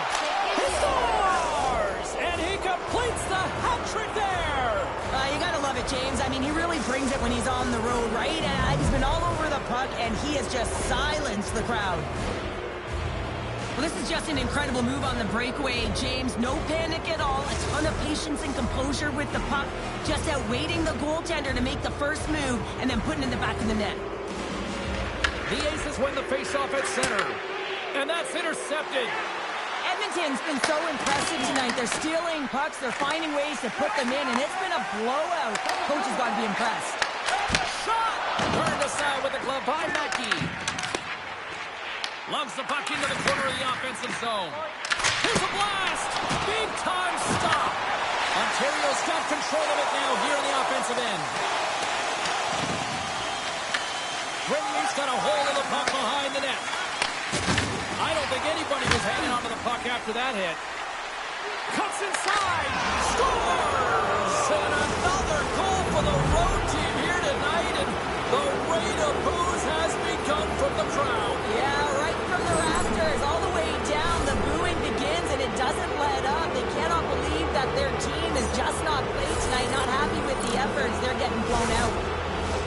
He scores! And he completes the hat trick there! You gotta love it, James. I mean, he really brings it when he's on the road, right? He's been all over the puck, and he has just silenced the crowd. Well, this is just an incredible move on the breakaway, James. No panic at all. A ton of patience and composure with the puck. Just outwaiting the goaltender to make the first move and then putting it in the back of the net. The Aces win the faceoff at center. And that's intercepted. Edmonton's been so impressive tonight. They're stealing pucks. They're finding ways to put them in, and it's been a blowout. Coach has got to be impressed. Shot! Turned aside with the glove by Mackey. Lugs the puck into the corner of the offensive zone. Here's a blast! Big time stop! Ontario's got control of it now here in the offensive end. Ringle's got a hold of the puck behind the net. I don't think anybody was hanging onto the puck after that hit. Cuts inside! Scores! And another goal for the road team here tonight, and the rain of boos has begun from the crowd. Yeah, right from the rafters, all the way down, the booing begins, and it doesn't let up. They cannot believe that their team is just not played tonight, not happy with the efforts. They're getting blown out.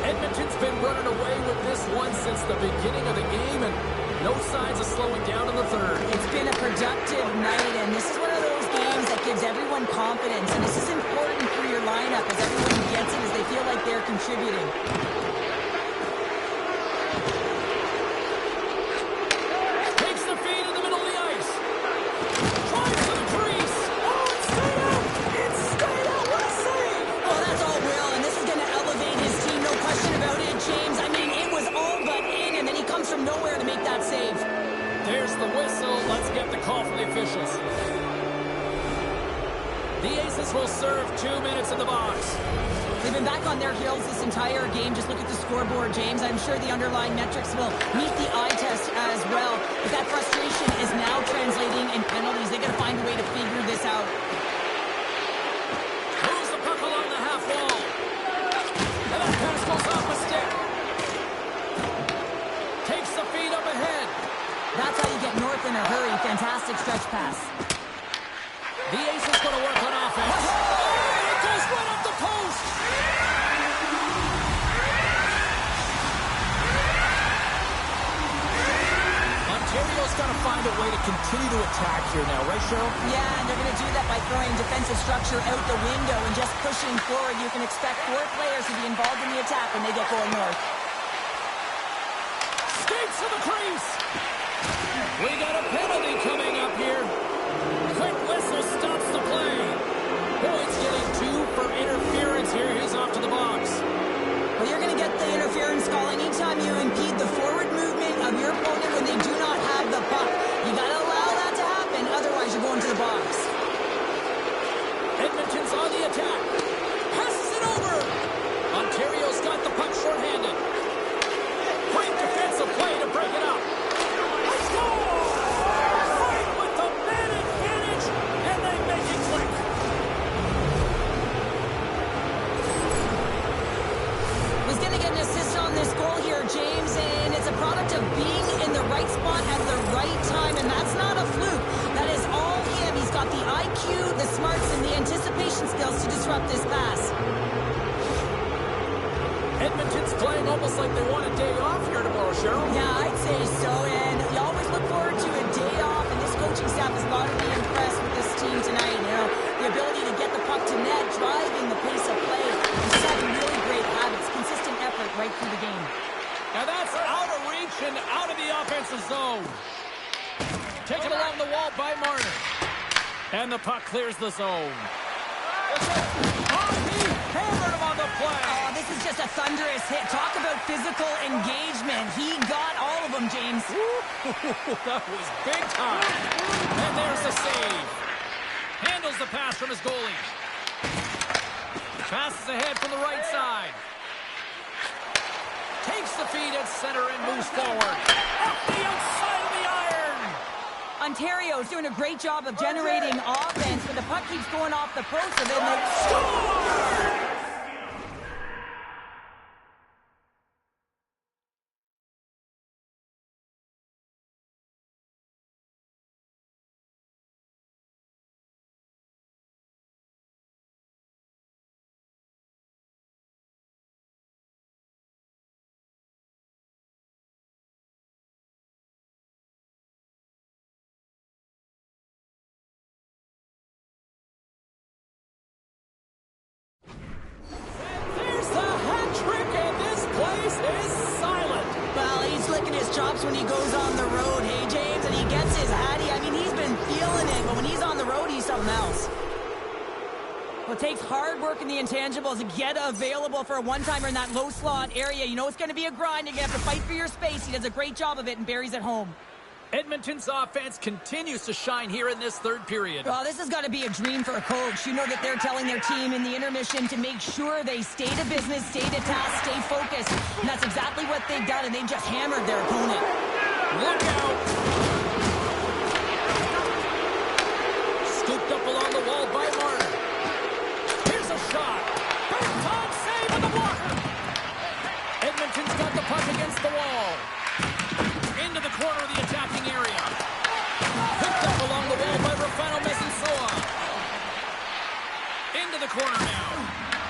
Edmonton's been running away with this one since the beginning of the game, and no signs of slowing down in the third. It's been a productive night, and this is one of those games that gives everyone confidence, and this is important for your lineup as everyone gets it, as they feel like they're contributing. Takes the feed in the middle of the ice. Drives to the crease. Oh, it's straight out. It's straight out. What a save. Oh, that's all Will, and this is going to elevate his team, no question about it, James. I mean, it was all but in, and then he comes from nowhere to make that save. There's the whistle. Let's get the call from the officials. The Aces will serve 2 minutes in the box. They've been back on their heels this entire game. Just look at the scoreboard, James. I'm sure the underlying metrics will meet the eye test as well. But that frustration is now translating in penalties. They got to find a way to figure this out. Moves the puck along the half wall. And that pass goes off a stick. Takes the feed up ahead. That's how you get north in a hurry. Fantastic stretch pass. The Aces going to work on offense. Oh, it goes right up the post. Ontario's got to find a way to continue to attack here now, right, Cheryl? Yeah, and they're going to do that by throwing defensive structure out the window and just pushing forward. You can expect 4 players to be involved in the attack when they get going north. Skates to the crease. We got a penalty coming up here. Quick whistle stops the play. Boyd's getting 2 for interference here. He's off to the box. Well, you're going to get the interference call anytime you impede the forward movement of your opponent when they do not have the puck. You got to allow that to happen, otherwise you're going to the box. Edmonton's on the attack. Passes it over. Ontario's got the puck shorthanded. Great defensive play to break it up. Score! Fight with the man advantage, and they make it click. Was going to get an assist on this goal here, James, and it's a product of being in the right spot at the right time, and that's not a fluke. That is all him. He's got the IQ, the smarts, and the anticipation skills to disrupt this pass. Edmonton's playing almost like they want a day off here tomorrow, Cheryl. Yeah, I'd say so, and you always look forward to a day off, and this coaching staff has got to be impressed with this team tonight. You know, the ability to get the puck to net, driving the pace of play, and just having really great habits, consistent effort right through the game. Now that's out of reach and out of the offensive zone. Taken along the wall by Marner. And the puck clears the zone. Oh, he hammered him on the play. Oh, this is just a thunderous hit. Talk about physical engagement. He got all of them, James. That was big time. And there's the save. Handles the pass from his goalie. Passes ahead from the right side. Takes the feed at center and moves forward. Up the outside of the iron. Ontario's doing a great job of generating offense, but the puck keeps going off the post, and then they Score! his chops when he goes on the road, hey, James? And he gets his hattie. I mean, he's been feeling it, but when he's on the road, he's something else. Well, it takes hard work in the intangibles to get available for a one-timer in that low slot area. You know it's going to be a grind. You're going to have to fight for your space. He does a great job of it and buries it home. Edmonton's offense continues to shine here in this third period. Well, this has got to be a dream for a coach. You know that they're telling their team in the intermission to make sure they stay to business, stay to task, stay focused. And that's exactly what they've done, and they've just hammered their opponent. Look out! Scooped up along the wall by Martin. Here's a shot. Big time save on the blocker. Edmonton's got the puck against the wall. Into the corner of the attacking area. Picked up along the wall by Rafano Mezansoa. Into the corner now.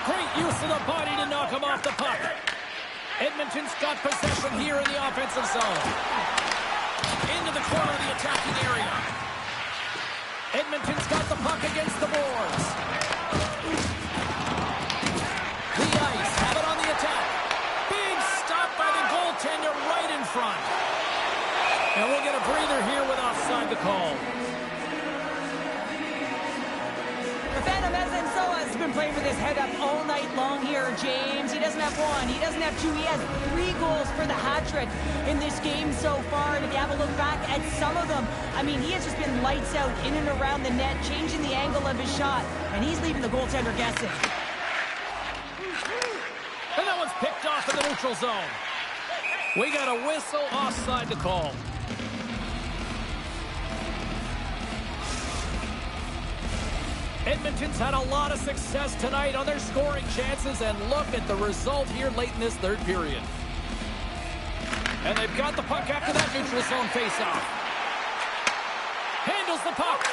Great use of the body to knock him off the puck. Edmonton's got possession here in the offensive zone. Into the corner of the attacking area. Edmonton's got the puck against the boards. The Ice have it on the attack. Big stop by the goaltender right in front. And we'll get a breather here with offside the call. Rafano Mezansoa has been playing with his head up all night long here, James. He doesn't have one, he doesn't have two, he has 3 goals for the hat-trick in this game so far. And if you have a look back at some of them, I mean, he has just been lights out in and around the net, changing the angle of his shot, and he's leaving the goaltender guessing. And that one's picked off in the neutral zone. We got a whistle offside the call. Edmonton's had a lot of success tonight on their scoring chances, and look at the result here late in this third period. And they've got the puck after that neutral zone faceoff. Handles the puck.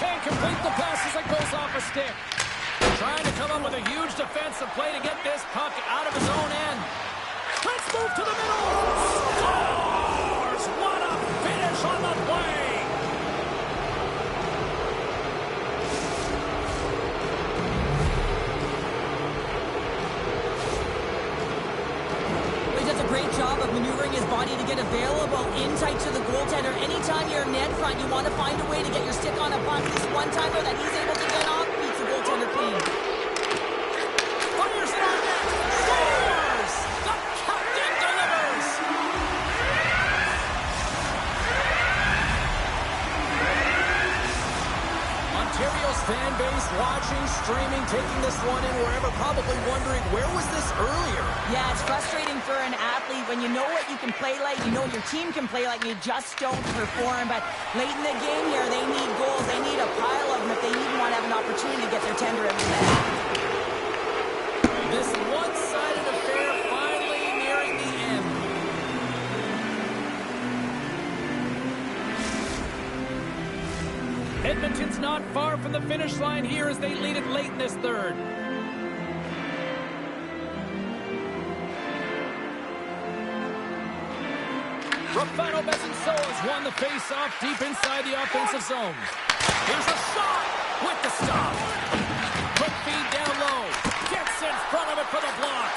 Can't complete the pass as it goes off a stick. Trying to come up with a huge defensive play to get this puck out of his own end. Let's move to the middle. Scores! What a finish on the play! Great job of maneuvering his body to get available in tight to the goaltender. Anytime you're net front, you want to find a way to get your stick on a puck. This one-timer that he's able to get off beats the goaltender clean. Fires it on net. Scores! The captain delivers! Ontario's fan base watching, streaming, taking this one in wherever, probably wondering, where was this earlier? Yeah, it's frustrating for an athlete when you know what you can play like, you know what your team can play like, and you just don't perform. But late in the game here, they need goals. They need a pile of them if they even want to have an opportunity to get their tender in the net. This one-sided affair finally nearing the end. Edmonton's not far from the finish line here as they lead it late in this third. Rafano Mezansoa's won the face-off deep inside the offensive zone. Here's a shot with the stop. Quick feed down low. Gets in front of it for the block.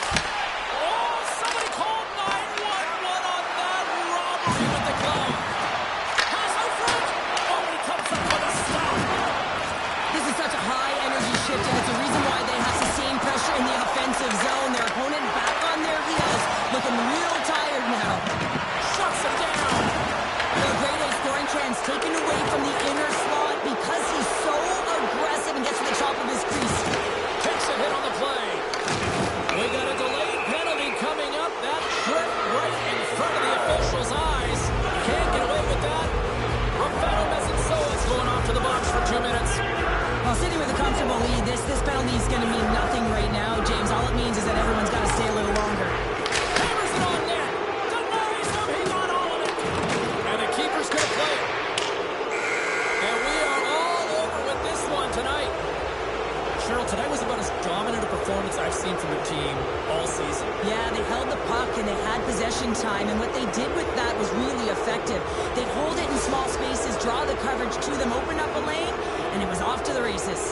Oh, somebody called 911 on that robbery with the glove. Pass out front. Oh, and he comes up with a stop. This is such a high-energy shift, and it's a reason why they have sustained pressure in the offensive zone. Their opponent back on their heels, looking real tired now. Shuts him down. The grade A scoring chance taken away from the inner slot because he's so aggressive and gets to the top of his crease. Takes a hit on the play. We got a delayed penalty coming up. That tripped right in front of the official's eyes. Can't get away with that. Rafano Mezansoa's going off to the box for 2 minutes. Well, sitting with a comfortable lead, this penalty is going to mean nothing right now, James. All it means is that everyone's got to stay a little longer. Hammers it on net. Denies him. He got all of it. And the keeper's going to play it. And we are all over with this one tonight. Cheryl, tonight was about as dominant a performance I've seen from the team all season. Yeah, they held the puck and they had possession time, and what they did with that was really effective. They'd hold it in small spaces, draw the coverage to them, open up a lane, and it was off to the races.